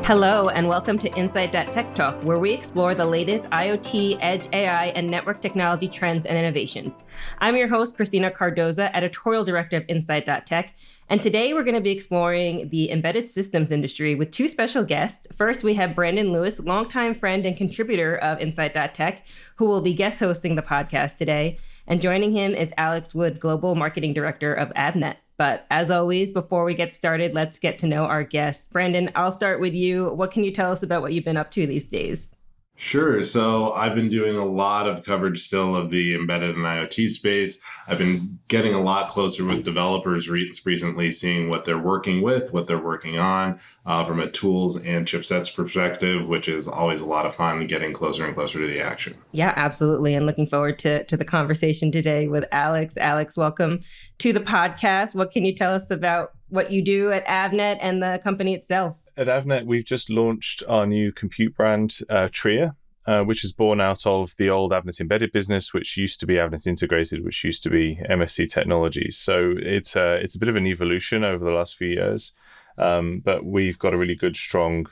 Hello, and welcome to insight.tech Talk, where we explore the latest IoT, edge AI, and network technology trends and innovations. I'm your host, Christina Cardoza, Editorial Director of insight.tech, and today we're going to be exploring the embedded systems industry with two special guests. First, we have Brandon Lewis, longtime friend and contributor of insight.tech, who will be guest hosting the podcast today. And joining him is Alex Wood, Global Marketing Director of Avnet. But as always, before we get started, let's get to know our guests. Brandon, I'll start with you. What can you tell us about what you've been up to these days? Sure. So I've been doing a lot of coverage still of the embedded and IoT space. I've been getting a lot closer with developers recently, seeing what they're working with, what they're working on from a tools and chipsets perspective, which is always a lot of fun, getting closer and closer to the action. Yeah, absolutely. And looking forward to the conversation today with Alex. Alex, welcome to the podcast. What can you tell us about what you do at Avnet and the company itself? At Avnet, we've just launched our new compute brand, Tria, which is born out of the old Avnet Embedded business, which used to be Avnet Integrated, which used to be MSC Technologies. So it's a bit of an evolution over the last few years, but we've got a really good, strong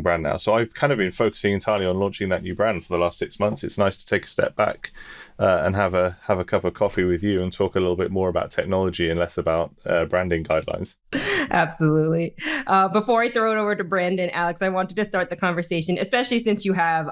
brand now. So I've kind of been focusing entirely on launching that new brand for the last 6 months. It's nice to take a step back and have a cup of coffee with you and talk a little bit more about technology and less about branding guidelines. Absolutely. Before I throw it over to Brandon, Alex, I wanted to start the conversation, especially since you have,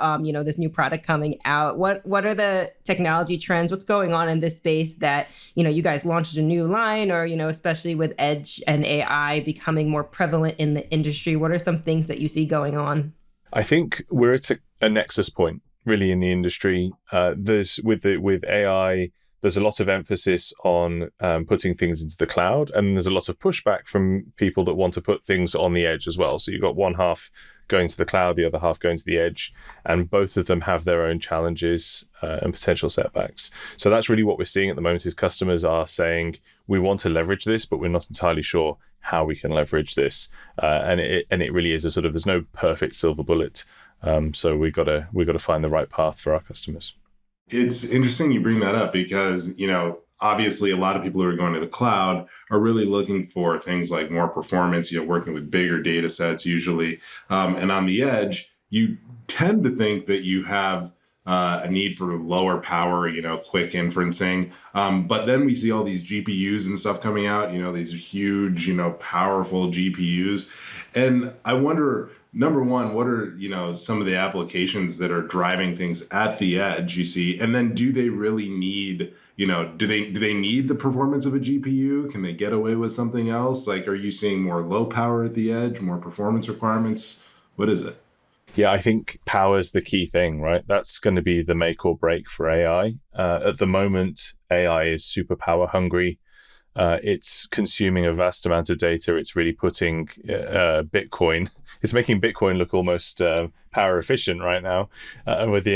this new product coming out. What are the technology trends? What's going on in this space that, you guys launched a new line or, especially with edge and AI becoming more prevalent in the industry? What are some things that you see going on? I think we're at a nexus point, really, in the industry. With AI, there's a lot of emphasis on putting things into the cloud, and there's a lot of pushback from people that want to put things on the edge as well. So you've got one half going to the cloud, the other half going to the edge, and both of them have their own challenges and potential setbacks. So that's really what we're seeing at the moment is customers are saying, we want to leverage this, but we're not entirely sure how we can leverage this. And it really is there's no perfect silver bullet. So we got to find the right path for our customers. It's interesting you bring that up because, obviously a lot of people who are going to the cloud are really looking for things like more performance, working with bigger data sets usually. And on the edge, you tend to think that you have a need for lower power, quick inferencing. But then we see all these GPUs and stuff coming out, these huge, powerful GPUs. And I wonder, number one, what are, some of the applications that are driving things at the edge, you see? And then do they really need, do they need the performance of a GPU? Can they get away with something else? Like, are you seeing more low power at the edge, more performance requirements? What is it? Yeah, I think power is the key thing, right? That's going to be the make or break for AI. At the moment, AI is super power hungry. It's consuming a vast amount of data. It's really putting Bitcoin. It's making Bitcoin look almost power efficient right now with the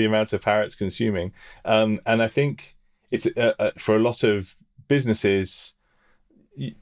amount of power it's consuming. And I think it's for a lot of businesses,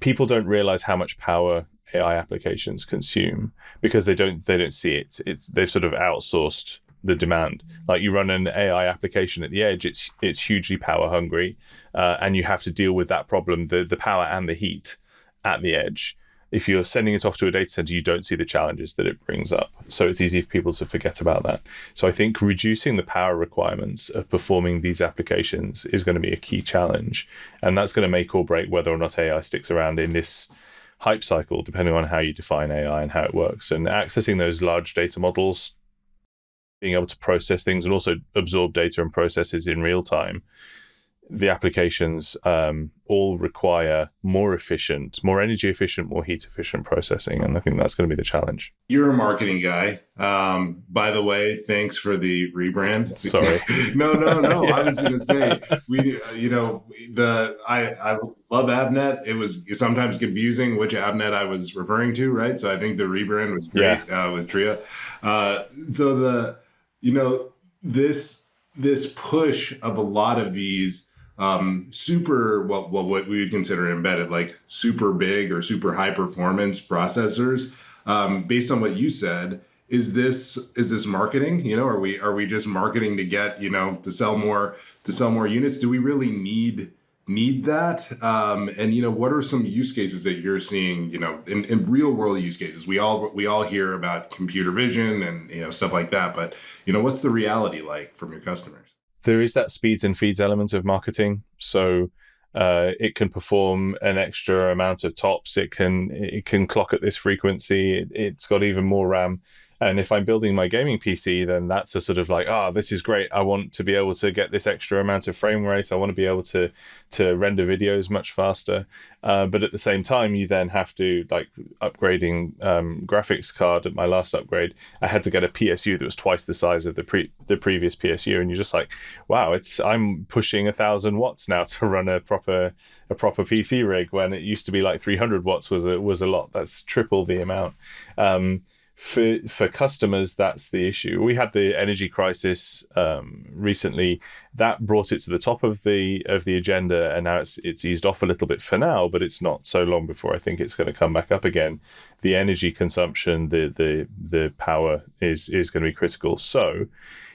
people don't realize how much power AI applications consume because they don't see it. They've sort of outsourced the demand. Like you run an AI application at the edge, it's hugely power hungry, and you have to deal with that problem, the power and the heat at the edge. If you're sending it off to a data center, you don't see the challenges that it brings up. So it's easy for people to forget about that. So I think reducing the power requirements of performing these applications is going to be a key challenge, and that's going to make or break whether or not AI sticks around in this hype cycle, depending on how you define AI and how it works. And accessing those large data models, being able to process things and also absorb data and processes in real time, the applications all require more energy efficient, more heat efficient processing. And I think that's going to be the challenge. You're a marketing guy. By the way, thanks for the rebrand. Sorry. No. Yeah. I was going to say, I love Avnet. It was sometimes confusing which Avnet I was referring to, right? So I think the rebrand was great with Tria. This push of a lot of these what we would consider embedded, like super big or super high performance processors, based on what you said, is this marketing? Are we just marketing to get, to sell more units? Do we really need need that? And what are some use cases that you're seeing, in real world use cases? We all hear about computer vision and stuff like that, but what's the reality like from your customers? There is that speeds and feeds element of marketing. So it can perform an extra amount of tops. It can clock at this frequency. It's got even more RAM. And if I'm building my gaming PC, then that's a sort of like, this is great. I want to be able to get this extra amount of frame rate. I want to be able to render videos much faster. But at the same time, you then have to, like, upgrading graphics card. At my last upgrade, I had to get a PSU that was twice the size of the previous PSU. And you're just like, wow, I'm pushing 1,000 watts now to run a proper PC rig, when it used to be like 300 watts was a lot. That's triple the amount. For customers, that's the issue. We had the energy crisis recently. That brought it to the top of the agenda, and now it's eased off a little bit for now, but it's not so long before I think it's going to come back up again. The energy consumption, the power is going to be critical. So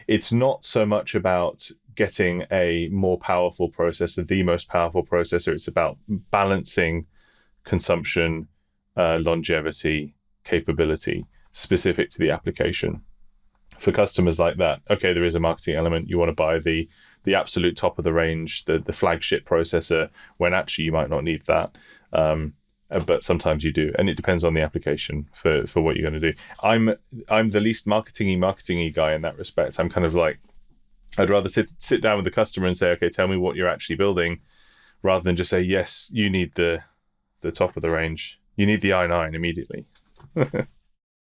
it's not so much about getting a more powerful processor, the most powerful processor. It's about balancing consumption, longevity, capability, specific to the application. For customers like that, okay, there is a marketing element. You want to buy the absolute top of the range, the flagship processor, when actually you might not need that. But sometimes you do, and it depends on the application for what you're going to do. I'm the least marketing-y guy in that respect. I'm kind of like, I'd rather sit down with the customer and say, okay, tell me what you're actually building, rather than just say, yes, you need the top of the range. You need the i9 immediately.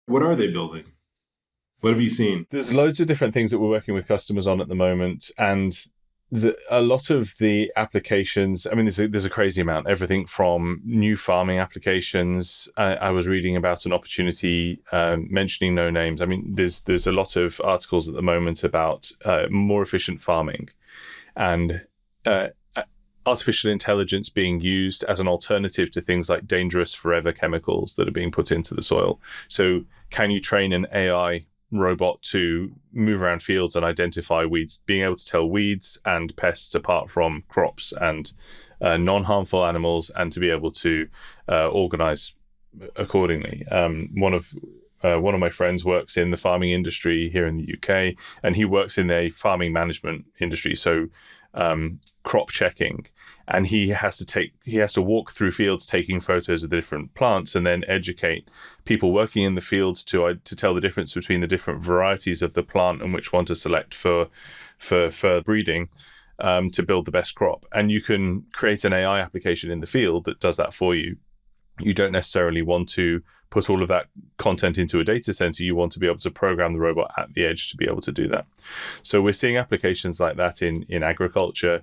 What are they building? What have you seen? There's loads of different things that we're working with customers on at the moment, and a lot of the applications, I mean, there's a crazy amount. Everything from new farming applications. I was reading about an opportunity, mentioning no names. I mean, there's a lot of articles at the moment about more efficient farming, and artificial intelligence being used as an alternative to things like dangerous forever chemicals that are being put into the soil. So can you train an AI robot to move around fields and identify weeds, being able to tell weeds and pests apart from crops and non-harmful animals, and to be able to organize accordingly? One of my friends works in the farming industry here in the UK, and he works in a farming management industry. So crop checking, and he has to walk through fields taking photos of the different plants, and then educate people working in the fields to tell the difference between the different varieties of the plant and which one to select for breeding, to build the best crop. And you can create an AI application in the field that does that for you. You don't necessarily want to put all of that content into a data center. You want to be able to program the robot at the edge to be able to do that. So we're seeing applications like that in agriculture,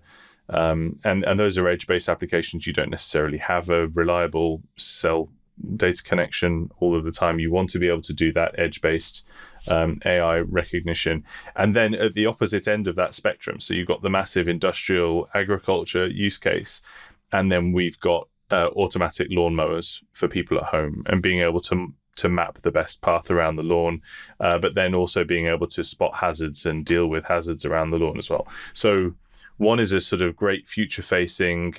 and those are edge-based applications. You don't necessarily have a reliable cell data connection all of the time. You want to be able to do that edge-based AI recognition. And then at the opposite end of that spectrum, so you've got the massive industrial agriculture use case, and then we've got automatic lawnmowers for people at home, and being able to map the best path around the lawn, but then also being able to spot hazards and deal with hazards around the lawn as well. So one is a sort of great future-facing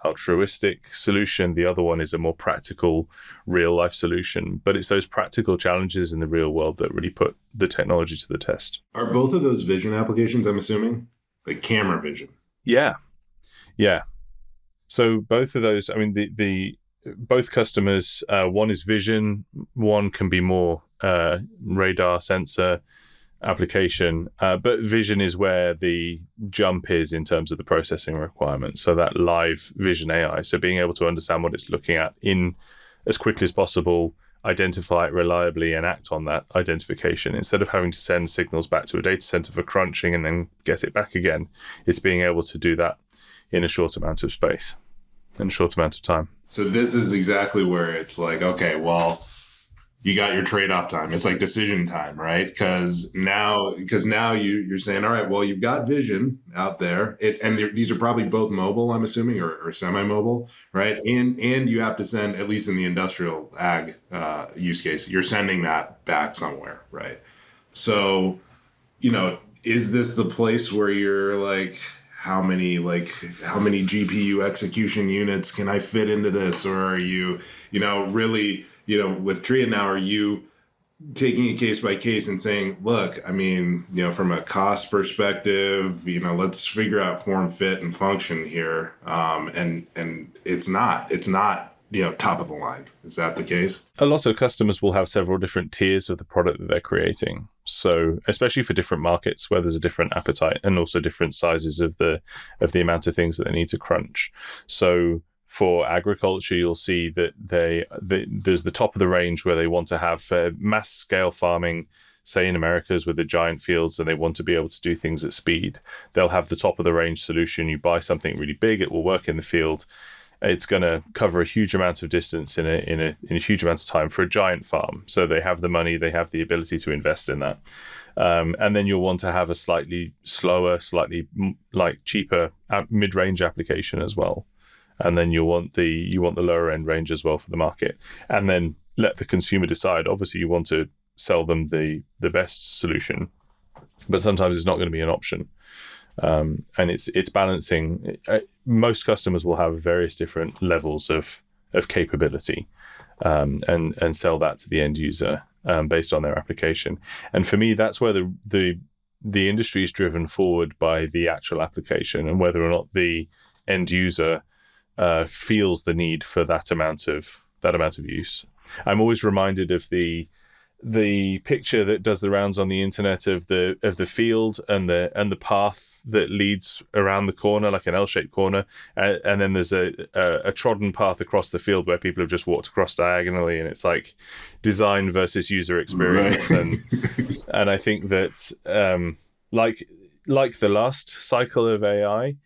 altruistic solution. The other one is a more practical, real-life solution. But it's those practical challenges in the real world that really put the technology to the test. Are both of those vision applications, I'm assuming? Like camera vision? Yeah. So both of those, I mean, the both customers, one is vision, one can be more radar sensor application, but vision is where the jump is in terms of the processing requirements. So that live vision AI, so being able to understand what it's looking at in as quickly as possible, identify it reliably, and act on that identification instead of having to send signals back to a data center for crunching and then get it back again. It's being able to do that in a short amount of space, in a short amount of time. So this is exactly where it's like, okay, well, you got your trade-off time. It's like decision time, right? Because now you're saying, all right, well, you've got vision out there, and these are probably both mobile, I'm assuming, or semi-mobile, right? And you have to send, at least in the industrial ag use case, you're sending that back somewhere, right? So, is this the place where you're like, how many GPU execution units can I fit into this? Or are you, really, with Tria now, are you taking it case by case and saying, look, I mean, from a cost perspective, let's figure out form, fit, and function here. And it's not, top of the line. Is that the case? A lot of customers will have several different tiers of the product that they're creating. So especially for different markets where there's a different appetite and also different sizes of the amount of things that they need to crunch. So for agriculture, you'll see that there's the top of the range where they want to have mass scale farming, say in Americas with the giant fields, and they want to be able to do things at speed. They'll have the top of the range solution. You buy something really big, it will work in the field. It's going to cover a huge amount of distance in a huge amount of time for a giant farm. So they have the money, they have the ability to invest in that. And then you'll want to have a slightly slower, slightly cheaper mid-range application as well. And then you want the lower end range as well for the market. And then let the consumer decide. Obviously, you want to sell them the best solution, but sometimes it's not going to be an option. And it's balancing. Most customers will have various different levels of capability, and sell that to the end user based on their application. And for me, that's where the industry is driven forward by the actual application and whether or not the end user feels the need for that amount of use. I'm always reminded of the picture that does the rounds on the internet of the field and the path that leads around the corner, like an L-shaped corner, and then there's a trodden path across the field where people have just walked across diagonally, and it's like design versus user experience. Right. and I think that like the last cycle of AI,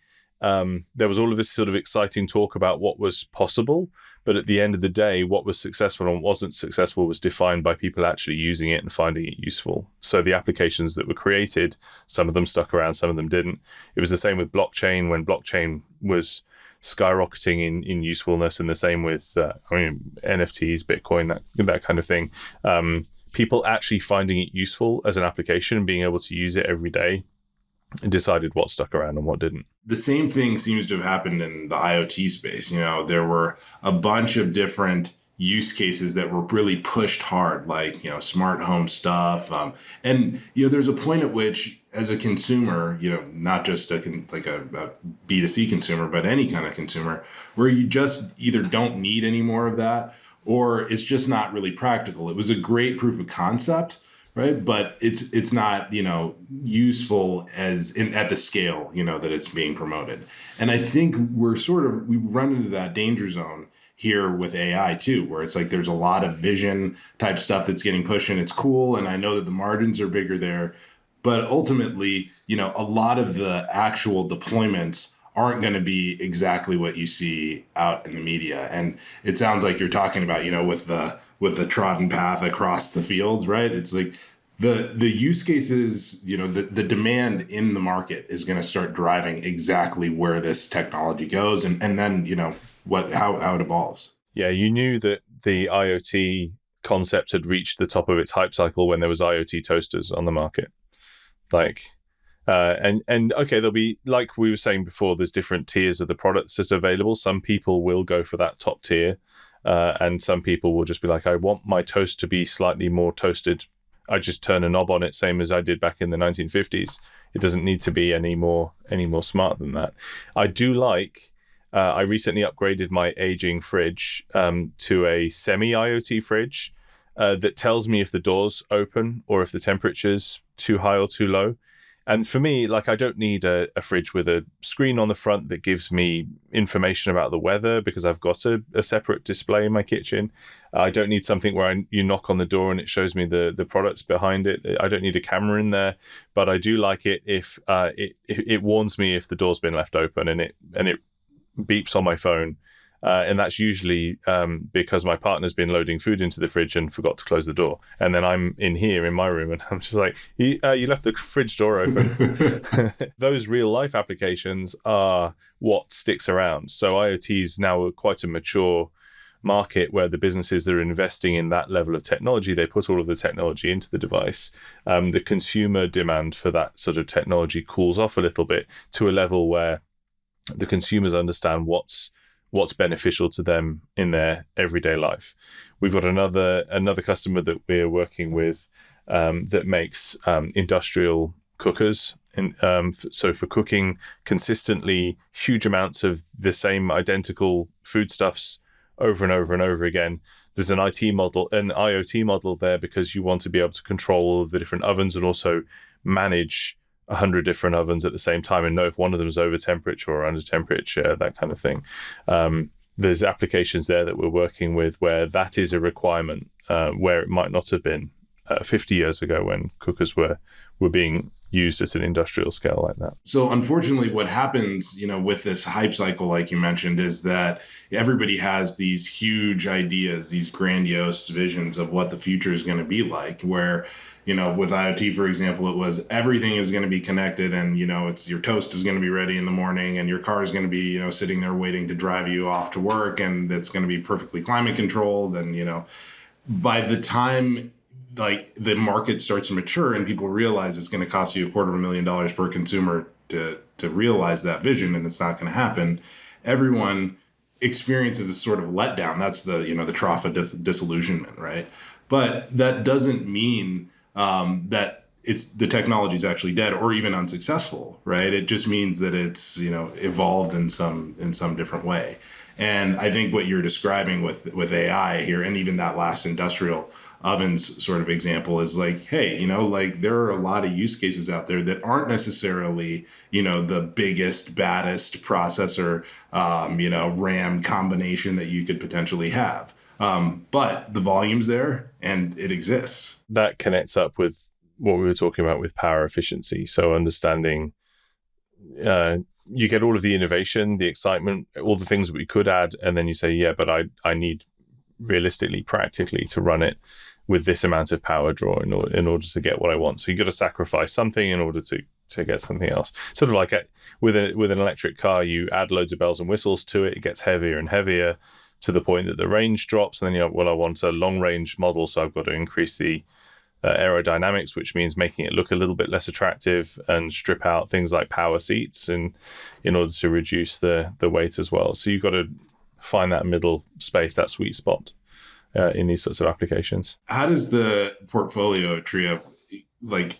there was all of this sort of exciting talk about what was possible, but at the end of the day, what was successful and wasn't successful was defined by people actually using it and finding it useful. So the applications that were created, some of them stuck around, some of them didn't. It was the same with blockchain when blockchain was skyrocketing in usefulness, and the same with NFTs, Bitcoin, that kind of thing. People actually finding it useful as an application and being able to use it every day and decided what stuck around and what didn't. The same thing seems to have happened in the IoT space. There were a bunch of different use cases that were really pushed hard, like, smart home stuff. And there's a point at which, as a consumer, not just a B2C consumer, but any kind of consumer, where you just either don't need any more of that, or it's just not really practical. It was a great proof of concept, right? But it's not, useful at the scale, that it's being promoted. And I think we run into that danger zone here with AI too, where it's like there's a lot of vision type stuff that's getting pushed, and it's cool. And I know that the margins are bigger there, but ultimately, a lot of the actual deployments aren't going to be exactly what you see out in the media. And it sounds like you're talking about, with the trodden path across the field, right? It's like the use cases, the demand in the market is going to start driving exactly where this technology goes, and then how it evolves. Yeah, you knew that the IoT concept had reached the top of its hype cycle when there was IoT toasters on the market. And okay, there'll be, like we were saying before, there's different tiers of the products that are available. Some people will go for that top tier. And some people will just be like, I want my toast to be slightly more toasted. I just turn a knob on it, same as I did back in the 1950s. It doesn't need to be any more smart than that. I do like, I recently upgraded my aging fridge to a semi-IoT fridge that tells me if the door's open or if the temperature's too high or too low. And for me, I don't need a fridge with a screen on the front that gives me information about the weather because I've got a separate display in my kitchen. I don't need something where you knock on the door and it shows me the products behind it. I don't need a camera in there, but I do like it if it warns me if the door's been left open, and it beeps on my phone. And that's usually because my partner's been loading food into the fridge and forgot to close the door. And then I'm in here in my room and I'm just like, you left the fridge door open. Those real life applications are what sticks around. So IoT is now quite a mature market where the businesses that are investing in that level of technology, they put all of the technology into the device. The consumer demand for that sort of technology cools off a little bit to a level where the consumers understand what's beneficial to them in their everyday life. We've got another customer that we're working with that makes industrial cookers. And so for cooking consistently huge amounts of the same identical foodstuffs over and over and over again, there's an IoT model there, because you want to be able to control all of the different ovens and also manage 100 different ovens at the same time and know if one of them is over temperature or under temperature, that kind of thing. There's applications there that we're working with where that is a requirement, where it might not have been 50 years ago when cookers were being used at an industrial scale like that. So unfortunately, what happens, with this hype cycle, like you mentioned, is that everybody has these huge ideas, these grandiose visions of what the future is going to be like, where, with IoT, for example, it was everything is going to be connected, and, it's your toast is going to be ready in the morning, and your car is going to be, sitting there waiting to drive you off to work, and it's going to be perfectly climate controlled. And, by the time like the market starts to mature and people realize it's going to cost you $250,000 per consumer to realize that vision, and it's not going to happen, everyone experiences a sort of letdown. That's the the trough of disillusionment, right? But that doesn't mean that the technology is actually dead or even unsuccessful, right? It just means that it's evolved in some different way. And I think what you're describing with AI here, and even that last industrial ovens sort of example, is like, hey, like there are a lot of use cases out there that aren't necessarily, the biggest, baddest processor, RAM combination that you could potentially have. But the volume's there and it exists. That connects up with what we were talking about with power efficiency. So understanding, you get all of the innovation, the excitement, all the things that we could add, and then you say, yeah, but I need realistically, practically to run it with this amount of power draw in order to get what I want. So you got to sacrifice something in order to get something else. Sort of like with an electric car, you add loads of bells and whistles to it. It gets heavier and heavier to the point that the range drops. And then I want a long range model, so I've got to increase the aerodynamics, which means making it look a little bit less attractive and strip out things like power seats in order to reduce the weight as well. So you've got to find that middle space, that sweet spot in these sorts of applications. How does the portfolio at Trio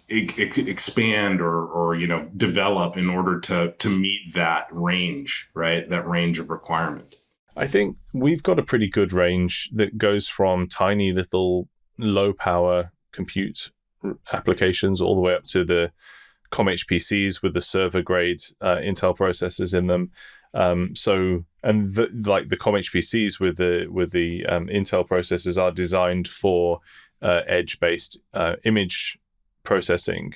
expand or develop in order to meet that range, right? That range of requirement? I think we've got a pretty good range that goes from tiny little low power compute applications all the way up to the COM HPCs with the server grade Intel processors in them. The COM HPCs with the Intel processors are designed for edge-based image processing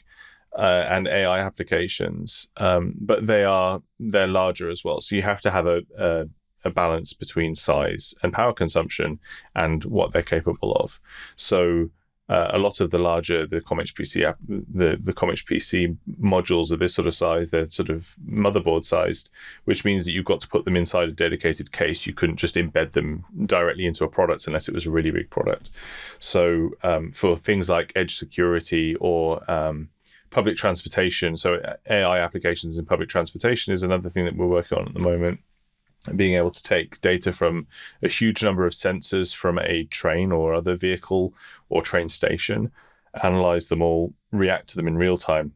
and AI applications, but they're larger as well. So you have to have a balance between size and power consumption and what they're capable of. So a lot of the larger, the COM HPC the COM HPC modules are this sort of size. They're sort of motherboard sized, which means that you've got to put them inside a dedicated case. You couldn't just embed them directly into a product unless it was a really big product. So for things like edge security or public transportation, so AI applications in public transportation is another thing that we're working on at the moment. Being able to take data from a huge number of sensors from a train or other vehicle or train station, analyze them all, react to them in real time.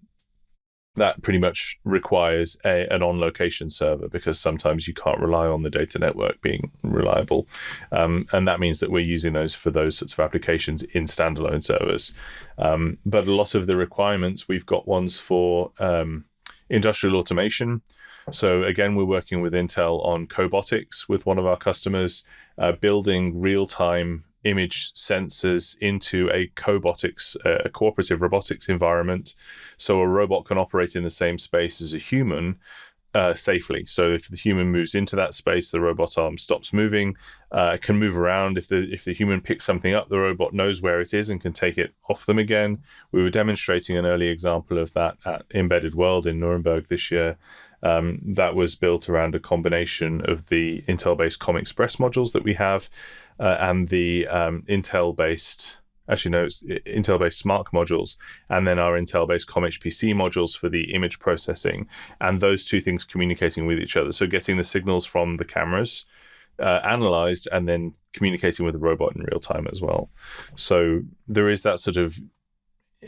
That pretty much requires an on-location server, because sometimes you can't rely on the data network being reliable. And that means that we're using those for those sorts of applications in standalone servers. But a lot of the requirements, we've got ones for industrial automation. So again, we're working with Intel on cobotics with one of our customers, building real-time image sensors into a cobotics, a cooperative robotics environment. So a robot can operate in the same space as a human, safely. So if the human moves into that space, the robot arm stops moving, can move around. If the human picks something up, the robot knows where it is and can take it off them again. We were demonstrating an early example of that at Embedded World in Nuremberg this year. That was built around a combination of the Intel-based COM Express modules that we have and the Intel-based SMARC modules, and then our Intel-based COM-HPC modules for the image processing, and those two things communicating with each other. So getting the signals from the cameras analyzed and then communicating with the robot in real time as well. So there is that sort of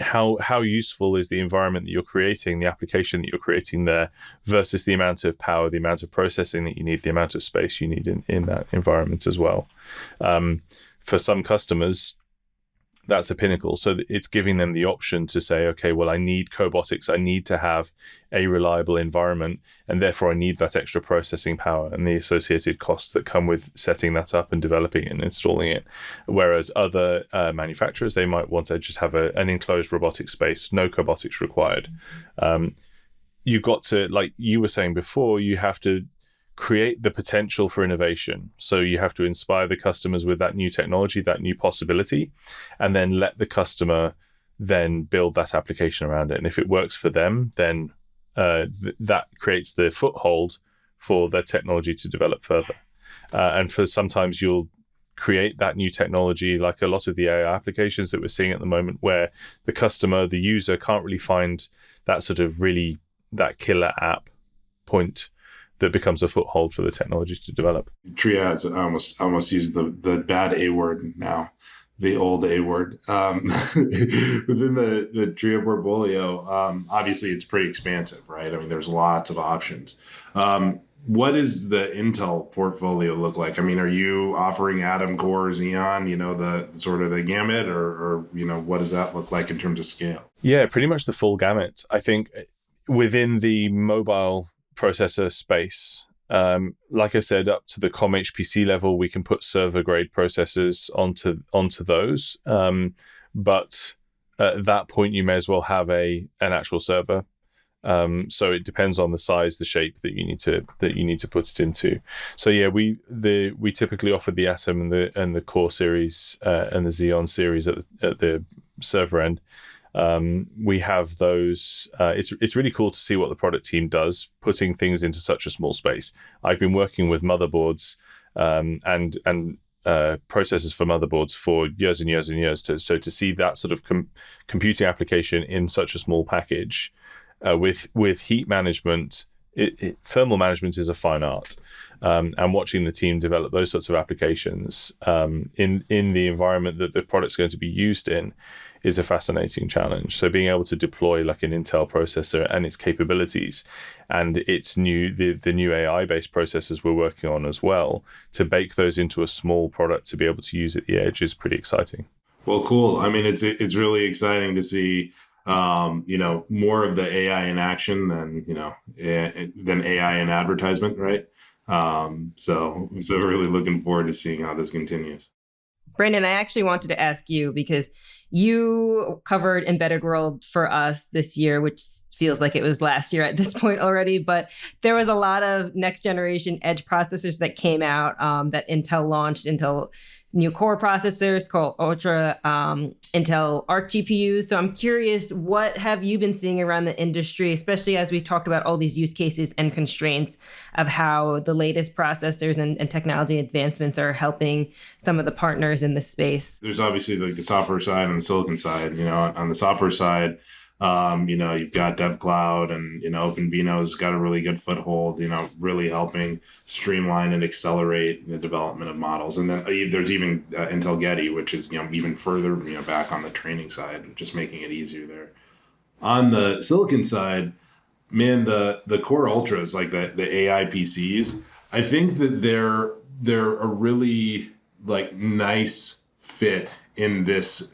how useful is the environment that you're creating, the application that you're creating there, versus the amount of power, the amount of processing that you need, the amount of space you need in that environment as well. For some customers, that's a pinnacle. So it's giving them the option to say, okay, well, I need cobotics. I need to have a reliable environment, and therefore I need that extra processing power and the associated costs that come with setting that up and developing it and installing it. Whereas other manufacturers, they might want to just have an enclosed robotic space, no cobotics required. You've got to, like you were saying before, you have to create the potential for innovation. So you have to inspire the customers with that new technology, that new possibility, and then let the customer then build that application around it. And if it works for them, then that creates the foothold for their technology to develop further. And for sometimes you'll create that new technology, like a lot of the AI applications that we're seeing at the moment, where the customer, the user, can't really find that sort of really that killer app point that becomes a foothold for the technology to develop. Triaz, I almost use the bad A word now, the old A word. Within the Tria portfolio, obviously it's pretty expansive, right? I mean, there's lots of options. What does the Intel portfolio look like? I mean, are you offering Atom Core, Xeon, the sort of the gamut, or what does that look like in terms of scale? Yeah, pretty much the full gamut. I think within the mobile processor space, like I said, up to the COM HPC level, we can put server grade processors onto those. But at that point, you may as well have an actual server. So it depends on the size, the shape that you need to put it into. So yeah, we typically offer the Atom and the Core series and the Xeon series at the server end. We have those. It's really cool to see what the product team does, putting things into such a small space. I've been working with motherboards and processors for motherboards for years and years and years. So to see that sort of computing application in such a small package with heat management, thermal management is a fine art. And watching the team develop those sorts of applications in the environment that the product's going to be used in is a fascinating challenge. So being able to deploy like an Intel processor and its capabilities and its the new AI-based processors we're working on as well, to bake those into a small product to be able to use at the edge is pretty exciting. Well, cool. I mean, it's really exciting to see more of the AI in action than AI in advertisement, right? So really looking forward to seeing how this continues. Brandon, I actually wanted to ask you, because you covered Embedded World for us this year, which feels like it was last year at this point already, but there was a lot of next generation edge processors that came out that Intel launched. Intel new core processors called Ultra, Intel Arc GPUs. So I'm curious, what have you been seeing around the industry, especially as we talked about all these use cases and constraints of how the latest processors and technology advancements are helping some of the partners in this space? There's obviously like the software side and the silicon side. On the software side, you've got DevCloud and, OpenVINO's got a really good foothold, really helping streamline and accelerate the development of models. And then there's even Intel Getty, which is, even further, back on the training side, just making it easier there. On the silicon side, man, the Core Ultras, like the AI PCs, I think that they're a really like nice fit in this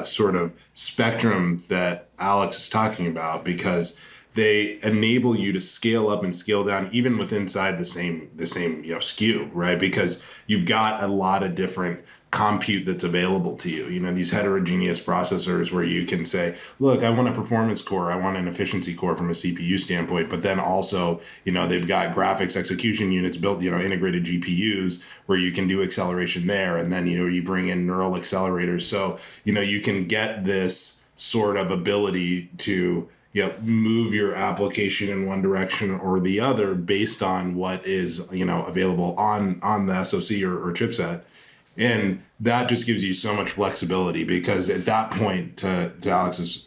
sort of spectrum that Alex is talking about, because they enable you to scale up and scale down even inside the same SKU, right? Because you've got a lot of different compute that's available to you. These heterogeneous processors where you can say, look, I want a performance core, I want an efficiency core from a CPU standpoint, but then also, they've got graphics execution units built, integrated GPUs where you can do acceleration there. And then, you bring in neural accelerators. So, you can get this sort of ability to move your application in one direction or the other based on what is, available on the SoC or chipset. And that just gives you so much flexibility, because at that point, to Alex's,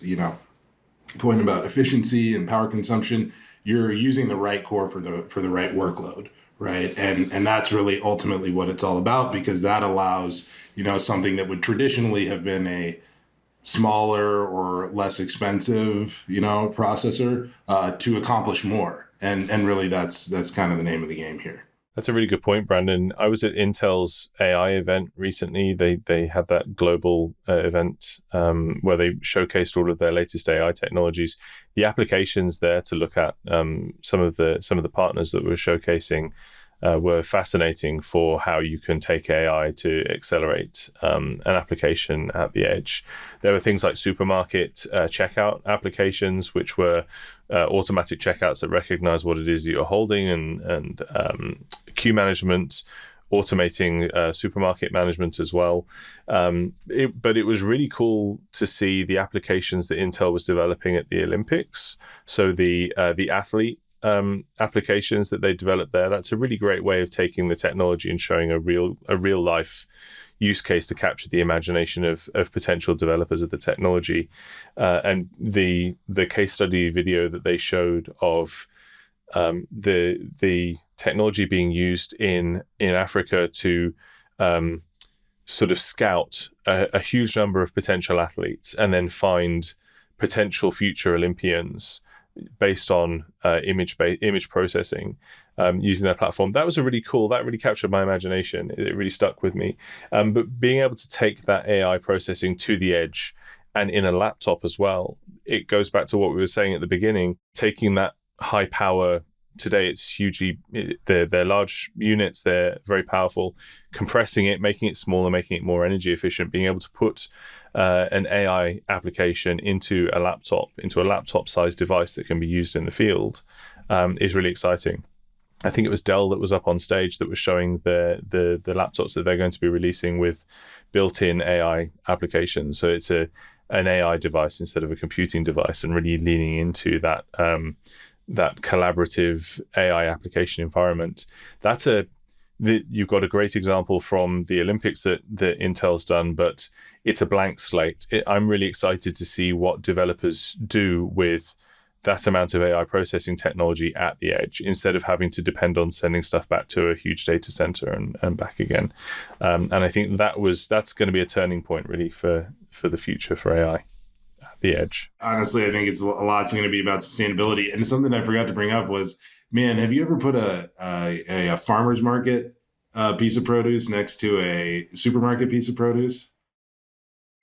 point about efficiency and power consumption, you're using the right core for the right workload, right? And that's really ultimately what it's all about, because that allows, something that would traditionally have been a smaller or less expensive, processor to accomplish more. And really that's kind of the name of the game here. That's a really good point, Brandon. I was at Intel's AI event recently. They had that global event where they showcased all of their latest AI technologies. The applications there to look at, some of the partners that were showcasing were fascinating for how you can take AI to accelerate an application at the edge. There were things like supermarket checkout applications, which were automatic checkouts that recognize what it is that you're holding, and queue management, automating supermarket management as well. But it was really cool to see the applications that Intel was developing at the Olympics. So the athlete applications that they developed there, that's a really great way of taking the technology and showing a real life use case to capture the imagination of potential developers of the technology. And the case study video that they showed of the technology being used in Africa to sort of scout a huge number of potential athletes and then find potential future Olympians based on image processing using their platform. That was that really captured my imagination. It really stuck with me. But being able to take that AI processing to the edge and in a laptop as well, it goes back to what we were saying at the beginning, taking that high power. Today, it's hugely, they're large units, they're very powerful, compressing it, making it smaller, making it more energy efficient, being able to put an AI application into a laptop-sized device that can be used in the field is really exciting. I think it was Dell that was up on stage that was showing the laptops that they're going to be releasing with built-in AI applications. So it's an AI device instead of a computing device, and really leaning into that collaborative AI application environment. You've got a great example from the Olympics that Intel's done, but it's a blank slate. I'm really excited to see what developers do with that amount of AI processing technology at the edge, instead of having to depend on sending stuff back to a huge data center and back again. And I think that's going to be a turning point really for the future for AI. The edge. Honestly, I think it's a lot's going to be about sustainability. And something I forgot to bring up was, man, have you ever put a farmer's market piece of produce next to a supermarket piece of produce?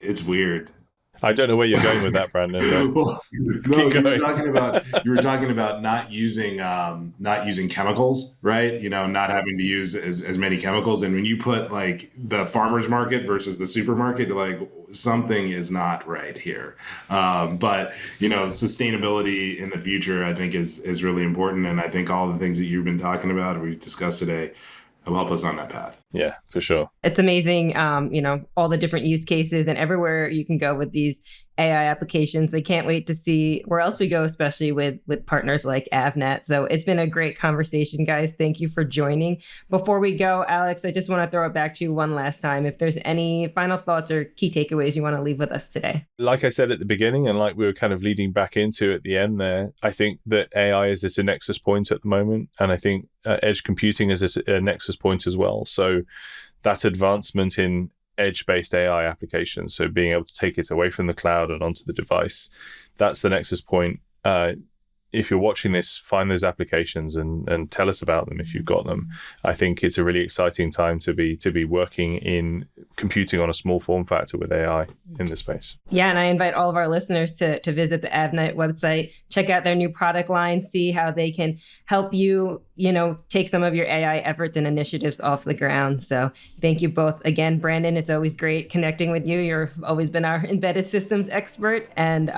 It's weird. I don't know where you're going with that, Brandon. Well, no, you were talking about not using chemicals, right? Not having to use as many chemicals. And when you put like the farmer's market versus the supermarket, you're like, something is not right here. But sustainability in the future, I think is really important. And I think all the things that you've been talking about, we've discussed today, will help us on that path. Yeah, for sure. It's amazing, all the different use cases and everywhere you can go with these AI applications. I can't wait to see where else we go, especially with partners like Avnet. So it's been a great conversation, guys. Thank you for joining. Before we go, Alex, I just want to throw it back to you one last time. If there's any final thoughts or key takeaways you want to leave with us today. Like I said at the beginning, and like we were kind of leading back into at the end there, I think that AI is at a nexus point at the moment. And I think edge computing is at a nexus point as well. So that advancement in edge-based AI applications, so being able to take it away from the cloud and onto the device, that's the nexus point. if you're watching this, find those applications and tell us about them if you've got them. I think it's a really exciting time to be working in computing on a small form factor with AI in this space. Yeah, and I invite all of our listeners to visit the Avnet website, check out their new product line, see how they can help you, take some of your AI efforts and initiatives off the ground. So thank you both again, Brandon. It's always great connecting with you. You've always been our embedded systems expert. And,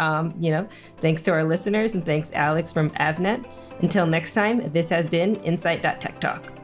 thanks to our listeners, and thanks, Alex from Avnet. Until next time, this has been Insight.Tech Talk.